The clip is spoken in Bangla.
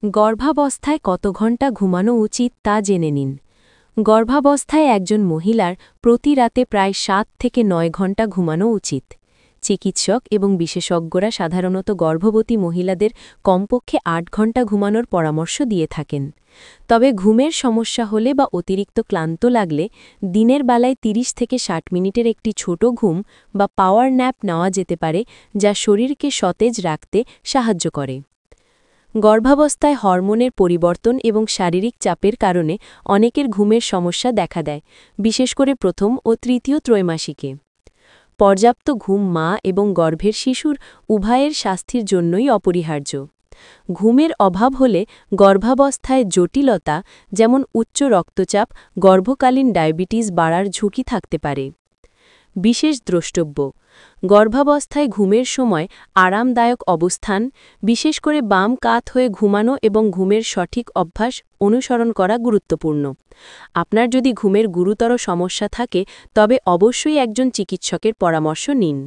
গর্ভাবস্থায় কত ঘন্টা ঘুমানো উচিত তা জেনে নিন। গর্ভাবস্থায় একজন মহিলার প্রতি রাতে প্রায় 7 থেকে 9 ঘন্টা ঘুমানো উচিত। চিকিৎসক এবং বিশেষজ্ঞরা সাধারণত গর্ভবতী মহিলাদের কমপক্ষে 8 ঘন্টা ঘুমানোর পরামর্শ দিয়ে থাকেন। তবে ঘুমের সমস্যা হলে বা অতিরিক্ত ক্লান্ত লাগলে দিনের বেলায় 30 থেকে 60 মিনিটের একটি ছোট ঘুম বা পাওয়ার ন্যাপ নেওয়া যেতে পারে, যা শরীরকে সতেজ রাখতে সাহায্য করে। গর্ভাবস্থায় হরমোনের পরিবর্তন এবং শারীরিক চাপের কারণে অনেকের ঘুমের সমস্যা দেখা দেয়, বিশেষ করে প্রথম ও তৃতীয় ত্রৈমাসিকে। পর্যাপ্ত ঘুম মা এবং গর্ভের শিশুর উভয়ের স্বাস্থ্যের জন্যই অপরিহার্য। ঘুমের অভাব হলে গর্ভাবস্থায় জটিলতা যেমন উচ্চ রক্তচাপ, গর্ভকালীন ডায়াবেটিস বাড়ার ঝুঁকি থাকতে পারে। বিশেষ দ্রষ্টব্য: গর্ভাবস্থায় ঘুমের সময় আরামদায়ক অবস্থান, বিশেষ করে বাম কাত হয়ে ঘুমানো এবং ঘুমের সঠিক অভ্যাস অনুসরণ করা গুরুত্বপূর্ণ। আপনার যদি ঘুমের গুরুতর সমস্যা থাকে তবে অবশ্যই একজন চিকিৎসকের পরামর্শ নিন।